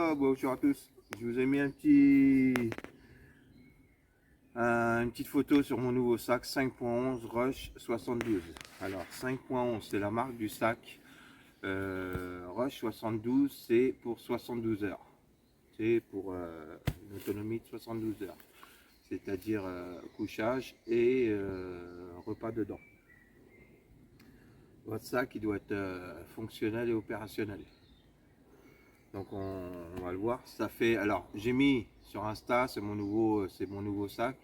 Oh, bonjour à tous. Je vous ai mis une petite photo sur mon nouveau sac 5.11 Rush 72. Alors 5.11 c'est la marque du sac. Rush 72 c'est pour 72 heures. C'est pour une autonomie de 72 heures. C'est-à-dire couchage et repas dedans. Votre sac il doit être fonctionnel et opérationnel. Donc on va le voir. Ça fait. Alors j'ai mis sur Insta, c'est mon nouveau sac.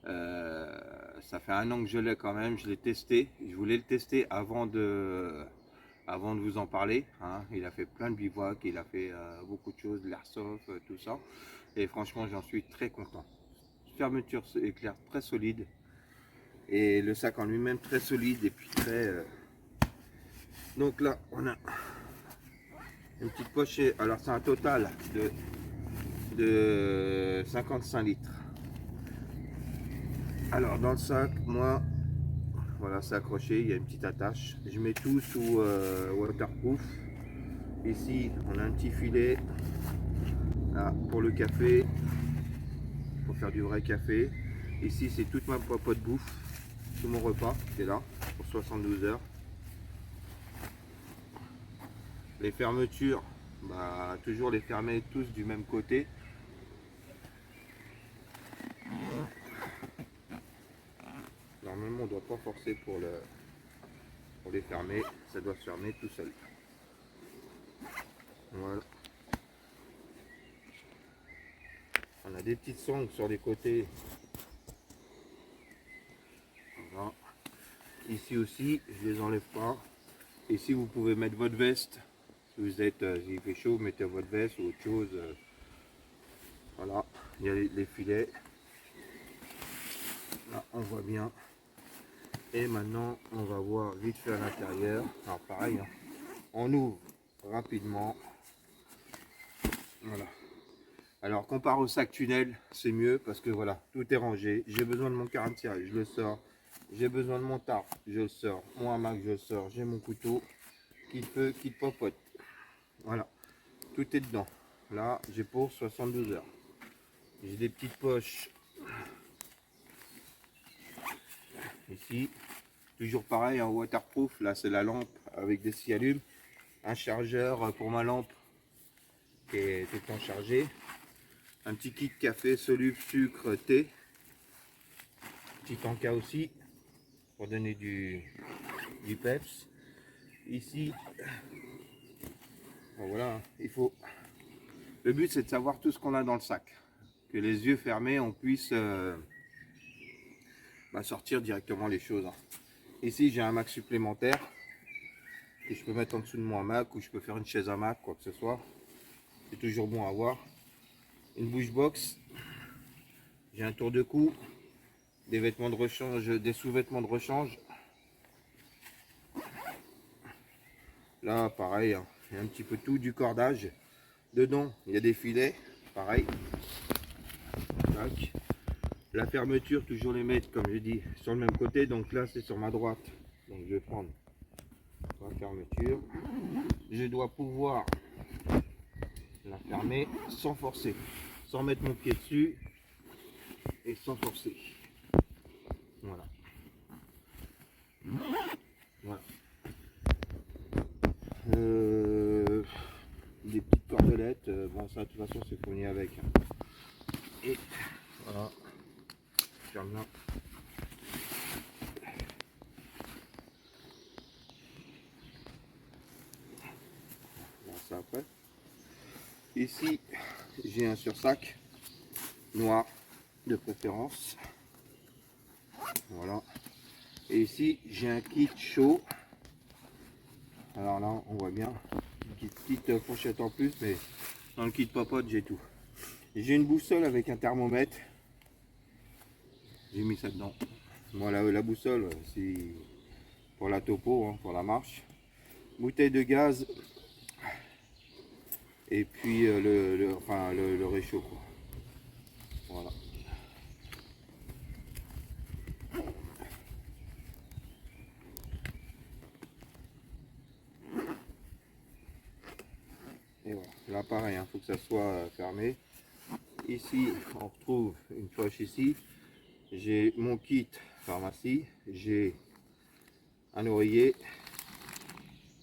Ça fait 1 an que je l'ai quand même. Je l'ai testé. Je voulais le tester avant de vous en parler. Hein. Il a fait plein de bivouacs, il a fait beaucoup de choses, de l'airsoft, tout ça. Et franchement, j'en suis très content. Fermeture éclair très solide. Et le sac en lui-même très solide et puis très. Donc là, on a une petite pochette. Alors c'est un total de 55 litres. Alors dans le sac, moi, voilà, c'est accroché, il y a une petite attache. Je mets tout sous waterproof. Ici, on a un petit filet là, pour le café, pour faire du vrai café. Ici, c'est toute ma popote bouffe, tout mon repas qui est là pour 72 heures. Les fermetures, bah, toujours les fermer tous du même côté. Normalement, on ne doit pas forcer pour les fermer, ça doit se fermer tout seul. Voilà. On a des petites sangles sur les côtés. Voilà. Ici aussi, je les enlève pas. Ici, vous pouvez mettre votre veste. Si vous êtes, s'il fait chaud, mettez votre veste ou autre chose. Voilà, il y a les filets. Là, on voit bien. Et maintenant, on va voir vite fait à l'intérieur. Alors pareil, hein, on ouvre rapidement. Voilà. Alors comparé au sac tunnel, c'est mieux parce que voilà, tout est rangé. J'ai besoin de mon carnet de tirage, je le sors. J'ai besoin de mon tarp, je le sors. Mon hamac, je le sors. J'ai mon couteau qui peut, qui popote. Voilà, tout est dedans. Là, j'ai pour 72 heures. J'ai des petites poches ici. Toujours pareil, en waterproof. Là, c'est la lampe avec des scies allumes. Un chargeur pour ma lampe qui est tout le temps chargé. Un petit kit café soluble, sucre, thé. Petit encas aussi pour donner du peps. Ici, bon, voilà, il faut. Le but c'est de savoir tout ce qu'on a dans le sac. Que les yeux fermés, on puisse sortir directement les choses. Ici, j'ai un hamac supplémentaire que je peux mettre en dessous de mon hamac ou je peux faire une chaise hamac, quoi que ce soit. C'est toujours bon à avoir. Une bouche box. J'ai un tour de cou, des vêtements de rechange, des sous-vêtements de rechange. Là, pareil, hein, il y a un petit peu tout, du cordage. Dedans, il y a des filets, pareil. Tac. La fermeture, toujours les mettre, comme je dis, sur le même côté. Donc là, c'est sur ma droite. Donc je vais prendre la fermeture. Je dois pouvoir la fermer sans forcer, sans mettre mon pied dessus et sans forcer. Voilà. Voilà. Des petites cordelettes, bon ça de toute façon c'est fourni avec. Et voilà, je ferme là. Voilà, ça après. Ici j'ai un sursac noir de préférence. Voilà. Et ici j'ai un kit chaud. Alors là on voit bien une petite fourchette en plus, mais dans le kit popote j'ai tout. J'ai une boussole avec un thermomètre. J'ai mis ça dedans. Voilà, la boussole, c'est pour la topo, hein, pour la marche. Bouteille de gaz. Et puis le réchaud, quoi. Voilà. Et voilà. Là pareil, il faut que ça soit fermé. Ici on retrouve une poche ici. J'ai mon kit pharmacie, j'ai un oreiller,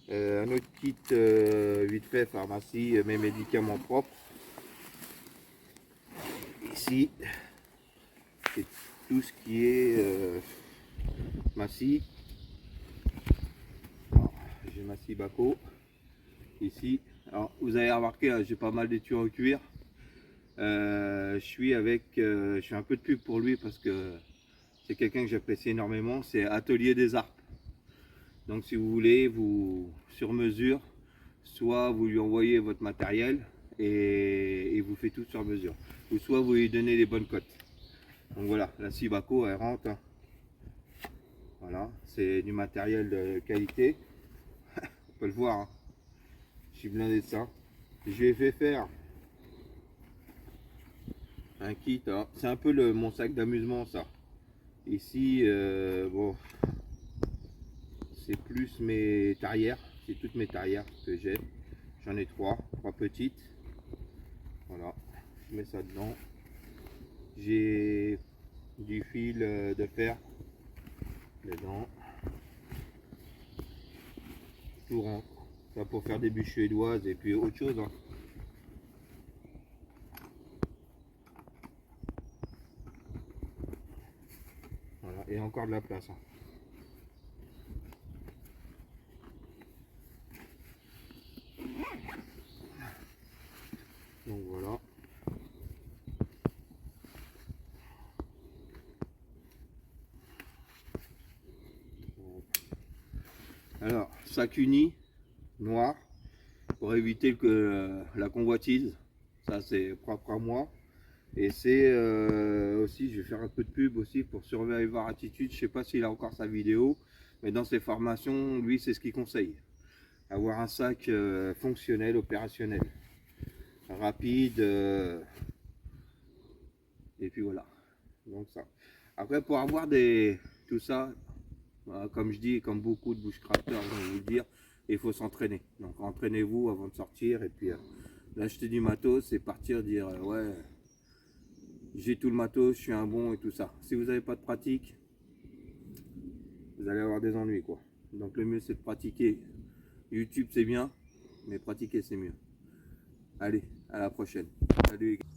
un autre kit vite fait pharmacie, mes médicaments propres. Ici c'est tout ce qui est Massie. J'ai Massie Baco ici. Alors vous avez remarqué, hein, j'ai pas mal d'étuis en cuir. Je suis un peu de pub pour lui parce que c'est quelqu'un que j'apprécie énormément. C'est Atelier des Arts. Donc si vous voulez, vous sur mesure, soit vous lui envoyez votre matériel et il vous fait tout sur mesure, ou soit vous lui donnez les bonnes cotes. Donc voilà, la Sibaco elle rentre, hein. Voilà, c'est du matériel de qualité. On peut le voir, hein. Je suis blindé de ça. Je lui ai fait faire un kit, c'est un peu mon sac d'amusement ça. Ici, bon, c'est plus mes tarières, c'est toutes mes tarières que j'ai. J'en ai trois petites. Voilà, je mets ça dedans. J'ai du fil de fer dedans. Tout rentre. Ça pour faire des bûches suédoises et puis autre chose, hein. Voilà, et encore de la place, hein. Donc voilà. Alors, sac uni noir pour éviter que la convoitise. Ça c'est propre à moi. Et c'est aussi, je vais faire un peu de pub aussi pour Survivor Attitude. Je sais pas s'il a encore sa vidéo, mais dans ses formations, lui c'est ce qu'il conseille. Avoir un sac fonctionnel, opérationnel, rapide, et puis voilà. Donc ça. Après pour avoir tout ça, comme je dis, comme beaucoup de bushcrafters vont vous le dire, il faut s'entraîner. Donc entraînez-vous avant de sortir et puis l'acheter du matos et partir dire ouais, j'ai tout le matos, je suis un bon et tout ça. Si vous n'avez pas de pratique, vous allez avoir des ennuis quoi. Donc le mieux c'est de pratiquer. YouTube c'est bien, mais pratiquer c'est mieux. Allez, à la prochaine. Salut les gars.